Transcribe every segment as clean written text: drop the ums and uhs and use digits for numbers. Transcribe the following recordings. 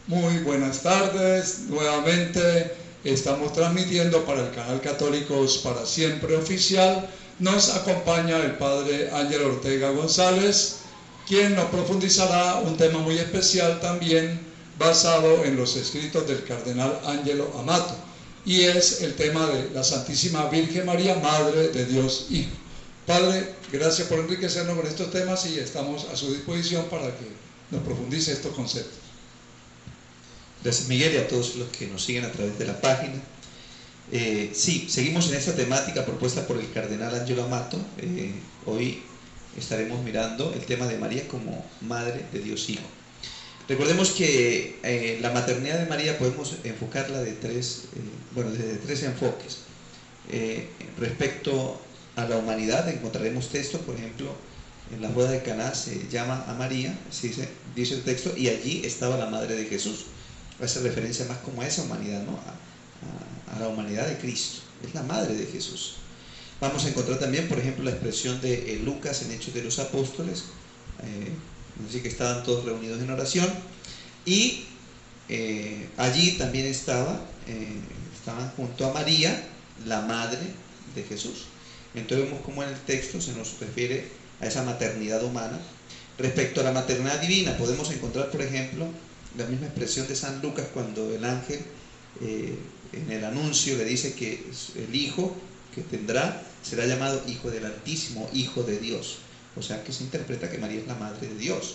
Muy buenas tardes, nuevamente estamos transmitiendo para el canal Católicos para Siempre Oficial. Nos acompaña el Padre Ángel Ortega González, quien nos profundizará un tema muy especial también basado en los escritos del Cardenal Angelo Amato, y es el tema de la Santísima Virgen María, Madre de Dios Hijo. Padre, gracias por enriquecernos con estos temas y estamos a su disposición para que nos profundice estos conceptos. Gracias, Miguel, y a todos los que nos siguen a través de la página. Sí, seguimos en esta temática propuesta por el Cardenal Angelo Amato. Hoy estaremos mirando el tema de María como Madre de Dios Hijo. Recordemos que la maternidad de María podemos enfocarla desde tres enfoques. Respecto a la humanidad, encontraremos textos, por ejemplo, en la boda de Caná se llama a María, dice el texto, y allí estaba la madre de Jesús. Hace referencia más como a esa humanidad, ¿no? A la humanidad de Cristo. Es la madre de Jesús. Vamos a encontrar también, por ejemplo, la expresión de Lucas en Hechos de los Apóstoles, así que estaban todos reunidos en oración, y allí también estaban junto a María, la madre de Jesús. Entonces vemos cómo en el texto se nos refiere a esa maternidad humana. Respecto a la maternidad divina, podemos encontrar, por ejemplo, la misma expresión de San Lucas cuando el ángel en el anuncio le dice que el hijo que tendrá será llamado Hijo del Altísimo, Hijo de Dios. O sea que se interpreta que María es la madre de Dios.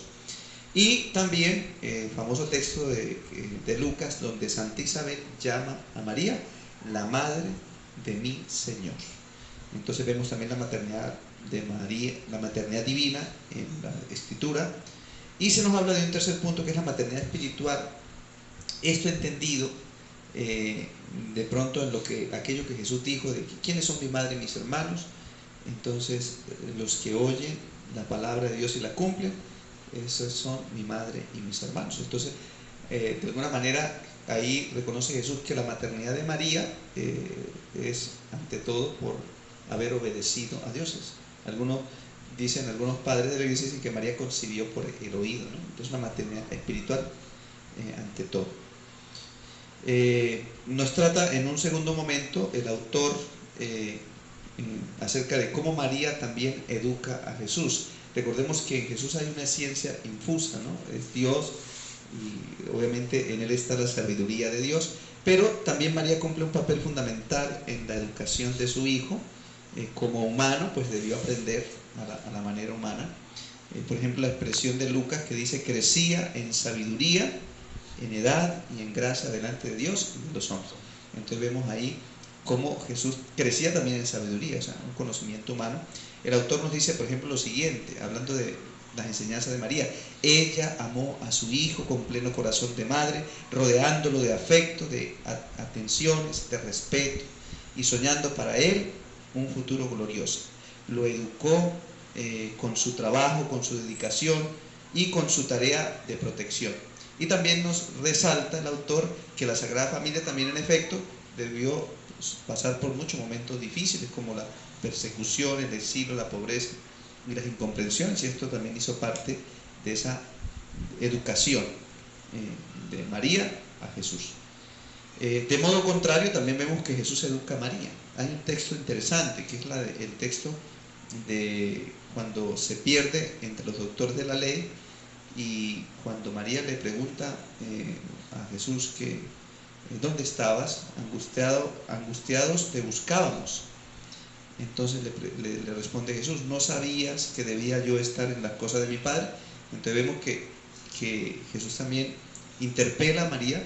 Y también el famoso texto de Lucas donde Santa Isabel llama a María la madre de mi Señor. Entonces vemos también la maternidad de María, la maternidad divina en la Escritura. Y se nos habla de un tercer punto que es la maternidad espiritual. Esto entendido de pronto en aquello que Jesús dijo de quiénes son mi madre y mis hermanos. Entonces los que oyen la palabra de Dios y la cumplen, esos son mi madre y mis hermanos. Entonces de alguna manera ahí reconoce Jesús que la maternidad de María es ante todo por haber obedecido a Dios. Algunos padres de la iglesia dicen que María concibió por el oído, ¿no? Entonces una maternidad espiritual ante todo. Nos trata en un segundo momento el autor acerca de cómo María también educa a Jesús. Recordemos que en Jesús hay una ciencia infusa, ¿no? Es Dios y obviamente en él está la sabiduría de Dios, pero también María cumple un papel fundamental en la educación de su hijo. Como humano, pues debió aprender a la manera humana. Por ejemplo, la expresión de Lucas que dice: crecía en sabiduría, en edad y en gracia delante de Dios y de los hombres. Entonces vemos ahí cómo Jesús crecía también en sabiduría, o sea, un conocimiento humano. El autor nos dice, por ejemplo, lo siguiente, hablando de las enseñanzas de María: ella amó a su hijo con pleno corazón de madre, rodeándolo de afecto, de atenciones, de respeto, y soñando para él un futuro glorioso. Lo educó con su trabajo, con su dedicación y con su tarea de protección. Y también nos resalta el autor que la Sagrada Familia también en efecto debió pasar por muchos momentos difíciles, como la persecución, el exilio, la pobreza y las incomprensiones, y esto también hizo parte de esa educación de María a Jesús. De modo contrario, también vemos que Jesús educa a María. Hay un texto interesante, que es el texto de cuando se pierde entre los doctores de la ley, y cuando María le pregunta a Jesús que ¿dónde estabas? Angustiados te buscábamos. Entonces le responde Jesús: ¿no sabías que debía yo estar en las cosas de mi Padre? Entonces vemos que Jesús también interpela a María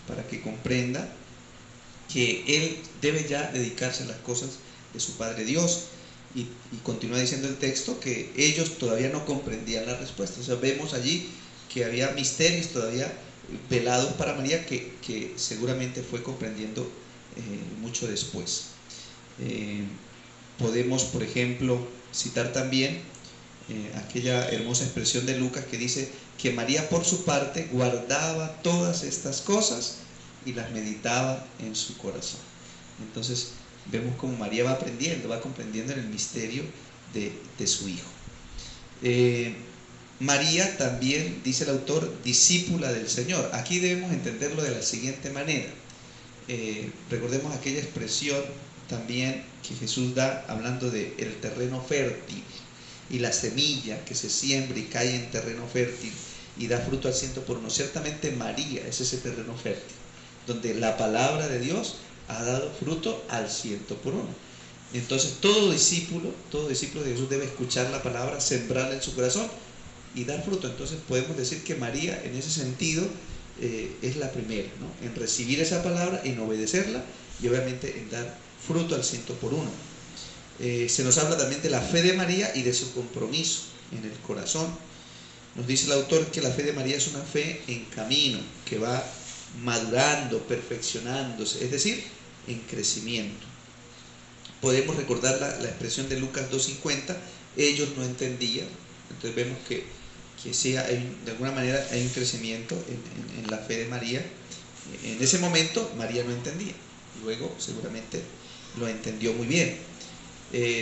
para que comprenda que él debe ya dedicarse a las cosas de su Padre Dios. Y continúa diciendo el texto que ellos todavía no comprendían la respuesta. O sea, vemos allí que había misterios todavía velados para María que seguramente fue comprendiendo mucho después. Podemos, por ejemplo, citar también aquella hermosa expresión de Lucas que dice que María por su parte guardaba todas estas cosas y las meditaba en su corazón. Entonces vemos como María va comprendiendo en el misterio de su hijo. María también, dice el autor, discípula del Señor. Aquí debemos entenderlo de la siguiente manera. Recordemos aquella expresión también que Jesús da hablando de el terreno fértil y la semilla que se siembra y cae en terreno fértil y da fruto al 100%. Ciertamente María es ese terreno fértil donde la palabra de Dios ha dado fruto al 100%. Entonces todo discípulo de Jesús debe escuchar la palabra, sembrarla en su corazón y dar fruto. Entonces podemos decir que María en ese sentido es la primera, ¿no?, en recibir esa palabra, en obedecerla y obviamente en dar fruto al 100%. Se nos habla también de la fe de María y de su compromiso en el corazón. Nos dice el autor que la fe de María es una fe en camino, que va madurando, perfeccionándose, es decir, en crecimiento. Podemos recordar la expresión de Lucas 2:50, ellos no entendían. Entonces vemos que sí, de alguna manera hay un crecimiento en la fe de María. En ese momento María no entendía, luego seguramente lo entendió muy bien.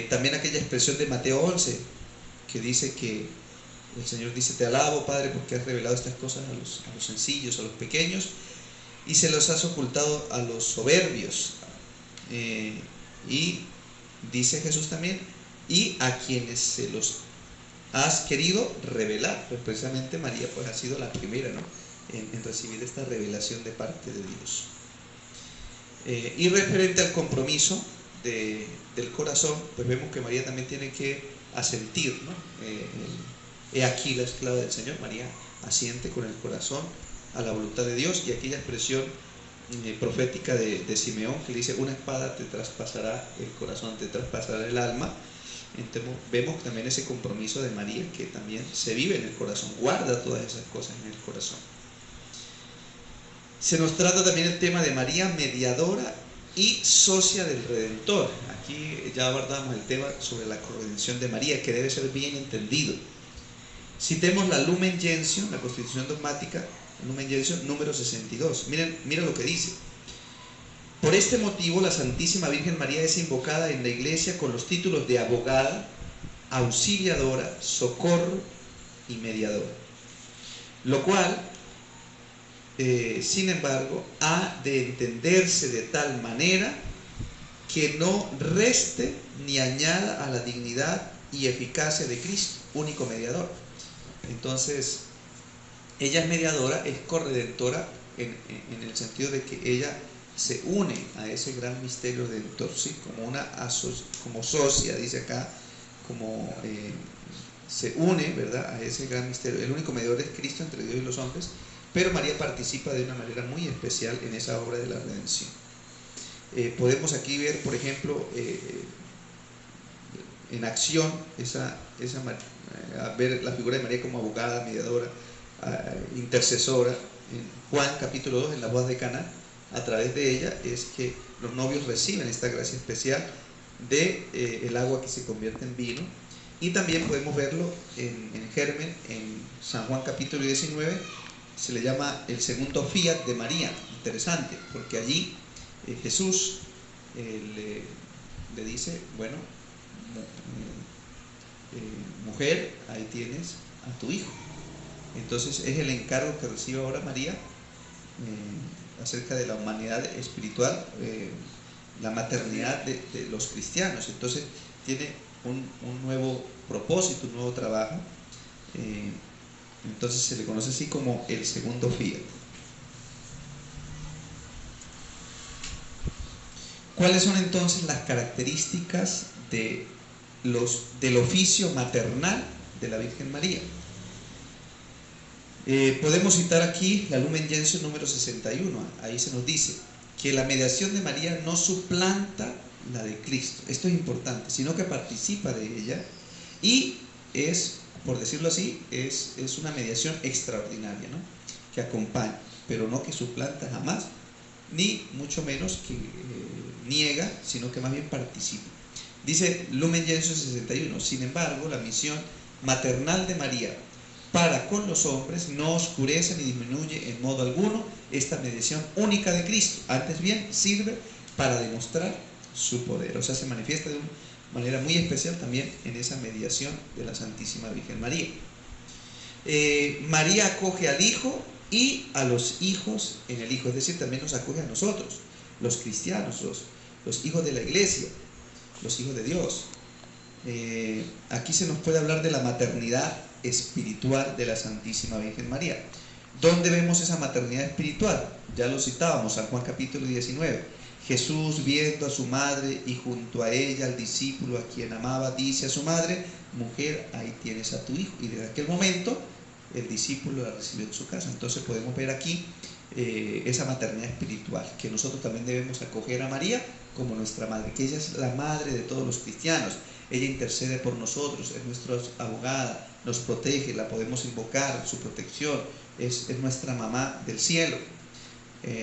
También aquella expresión de Mateo 11 que dice que el Señor dice: te alabo, Padre, porque has revelado estas cosas a los sencillos, a los pequeños, y se los has ocultado a los soberbios. Y dice Jesús también: y a quienes se los has querido revelar. Pues precisamente María pues ha sido la primera, ¿no?, en recibir esta revelación de parte de Dios. Y referente al compromiso del corazón, pues vemos que María también tiene que asentir, ¿no? He aquí la esclava del Señor. María asiente con el corazón a la voluntad de Dios. Y aquella expresión profética de Simeón que le dice: una espada te traspasará el corazón, te traspasará el alma. Entonces vemos también ese compromiso de María que también se vive en el corazón, guarda todas esas cosas en el corazón. Se nos trata también el tema de María, mediadora y socia del Redentor. Aquí ya abordamos el tema sobre la corredención de María, que debe ser bien entendido. Citemos la Lumen Gentium, la Constitución Dogmática, Lumen Gentium número 62. Miren lo que dice: por este motivo la Santísima Virgen María es invocada en la Iglesia con los títulos de abogada, auxiliadora, socorro y mediadora, lo cual sin embargo ha de entenderse de tal manera que no reste ni añada a la dignidad y eficacia de Cristo, único mediador. Entonces ella es mediadora, es corredentora en el sentido de que ella se une a ese gran misterio redentor, ¿sí?, como socia, dice acá, se une, ¿verdad?, a ese gran misterio. El único mediador es Cristo entre Dios y los hombres, pero María participa de una manera muy especial en esa obra de la redención. Podemos aquí ver, por ejemplo, en acción ver la figura de María como abogada, mediadora, intercesora. En Juan capítulo 2, en la boda de Caná, a través de ella es que los novios reciben esta gracia especial de el agua que se convierte en vino. Y también podemos verlo en germen, en San Juan capítulo 19, se le llama el segundo fiat de María. Interesante, porque allí Jesús le dice: bueno, mujer, ahí tienes a tu hijo. Entonces es el encargo que recibe ahora María acerca de la humanidad espiritual, la maternidad de los cristianos. Entonces tiene un nuevo propósito, un nuevo trabajo. Entonces se le conoce así como el segundo fiat. ¿Cuáles son entonces las características del oficio maternal de la Virgen María? Podemos citar aquí la Lumen Gentium número 61. Ahí se nos dice que la mediación de María no suplanta la de Cristo. Esto es importante, sino que participa de ella y es, por decirlo así, es una mediación extraordinaria, ¿no?, que acompaña, pero no que suplanta jamás, ni mucho menos que niega, sino que más bien participa. Dice Lumen Gentium 61: sin embargo, la misión maternal de María para con los hombres no oscurece ni disminuye en modo alguno esta mediación única de Cristo, antes bien sirve para demostrar su poder. O sea, se manifiesta de una manera muy especial también en esa mediación de la Santísima Virgen María. María acoge al Hijo y a los hijos en el Hijo, es decir, también nos acoge a nosotros, los cristianos, los hijos de la iglesia, los hijos de Dios. Aquí se nos puede hablar de la maternidad espiritual de la Santísima Virgen María. ¿Dónde vemos esa maternidad espiritual? Ya lo citábamos, San Juan capítulo 19. Jesús, viendo a su madre y junto a ella al discípulo a quien amaba, dice a su madre: mujer, ahí tienes a tu hijo. Y desde aquel momento el discípulo la recibió en su casa. Entonces podemos ver aquí esa maternidad espiritual, que nosotros también debemos acoger a María como nuestra madre, que ella es la madre de todos los cristianos. Ella intercede por nosotros, es nuestra abogada, nos protege, la podemos invocar, su protección, es nuestra mamá del cielo.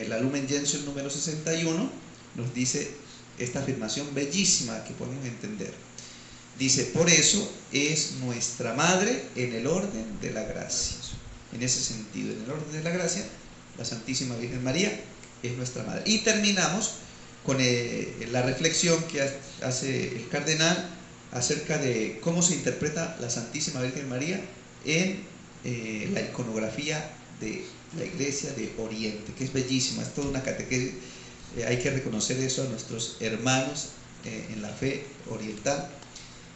La Lumen Gentium número 61 nos dice esta afirmación bellísima que podemos entender. Dice: por eso es nuestra madre en el orden de la gracia. En ese sentido, en el orden de la gracia, la Santísima Virgen María es nuestra madre. Y terminamos con la reflexión que hace el cardenal acerca de cómo se interpreta la Santísima Virgen María en la iconografía de la Iglesia de Oriente, que es bellísima, es toda una catequesis. Hay que reconocer eso a nuestros hermanos en la fe oriental,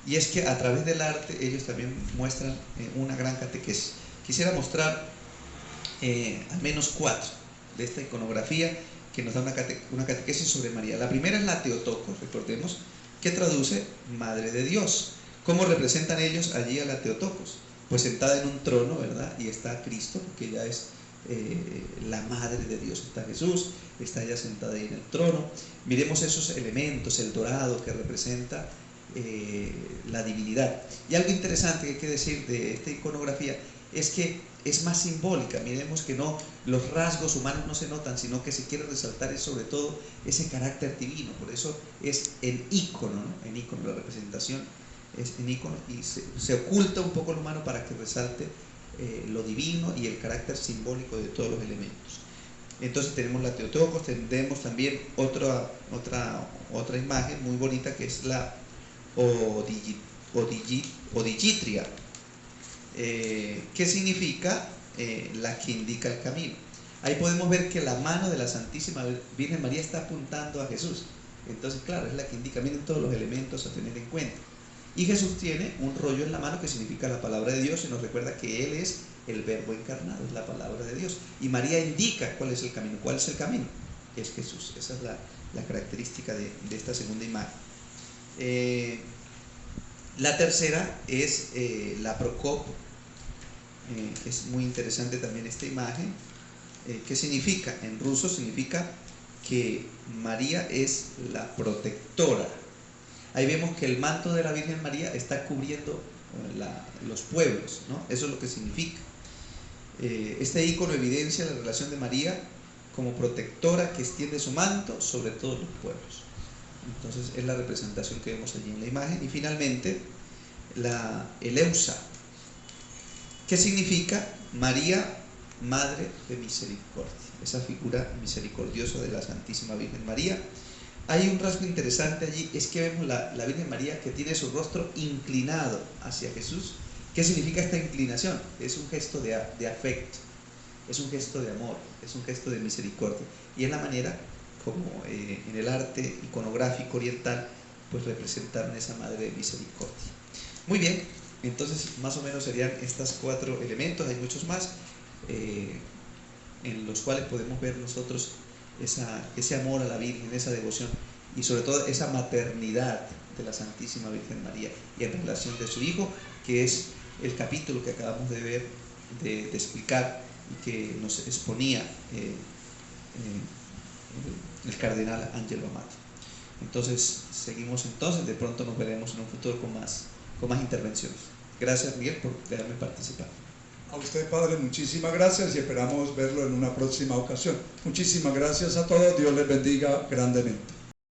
y es que a través del arte ellos también muestran una gran catequesis. Quisiera mostrar al menos 4 de esta iconografía que nos da una catequesis sobre María. La primera es la Teotocos, recordemos, que traduce Madre de Dios. ¿Cómo representan ellos allí a la Teotocos? Pues sentada en un trono, ¿verdad? Y está Cristo, que ella es la Madre de Dios. Está Jesús, está ella sentada ahí en el trono. Miremos esos elementos, el dorado que representa la divinidad. Y algo interesante que hay que decir de esta iconografía es que es más simbólica. Miremos que no, los rasgos humanos no se notan, sino que se quiere resaltar es sobre todo ese carácter divino. Por eso es el ícono, ¿no? En ícono, la representación es en ícono, y se oculta un poco lo humano para que resalte lo divino y el carácter simbólico de todos los elementos. Entonces tenemos la Teotocos, tenemos también otra imagen muy bonita, que es la Odigitria, que significa la que indica el camino. Ahí podemos ver que la mano de la Santísima Virgen María está apuntando a Jesús. Entonces, claro, es la que indica. Miren todos los elementos a tener en cuenta. Y Jesús tiene un rollo en la mano que significa la palabra de Dios, y nos recuerda que Él es el Verbo encarnado, es la palabra de Dios. Y María indica cuál es el camino. ¿Cuál es el camino? Es Jesús. Esa es la característica de esta segunda imagen. La tercera es la Procop. Es muy interesante también esta imagen. ¿Qué significa? En ruso significa que María es la protectora. Ahí vemos que el manto de la Virgen María está cubriendo los pueblos, ¿no? Eso es lo que significa. Este ícono evidencia la relación de María como protectora que extiende su manto sobre todos los pueblos. Entonces es la representación que vemos allí en la imagen. Y finalmente la Eleusa, que significa María, Madre de Misericordia, esa figura misericordiosa de la Santísima Virgen María. Hay un rasgo interesante allí, es que vemos la Virgen María que tiene su rostro inclinado hacia Jesús. ¿Qué significa esta inclinación? Es un gesto de afecto, es un gesto de amor, es un gesto de misericordia, y es la manera como en el arte iconográfico oriental pues representaron esa Madre de Misericordia. Muy bien, entonces más o menos serían estos 4 elementos. Hay muchos más en los cuales podemos ver nosotros ese amor a la Virgen, esa devoción, y sobre todo esa maternidad de la Santísima Virgen María, y en relación de su Hijo, que es el capítulo que acabamos de ver, de explicar, y que nos exponía el cardenal Angelo Amato. Entonces seguimos, entonces de pronto nos veremos en un futuro con más intervenciones. Gracias, Miguel, por dejarme participar. A usted, Padre, muchísimas gracias, y esperamos verlo en una próxima ocasión. Muchísimas gracias a todos, Dios les bendiga grandemente.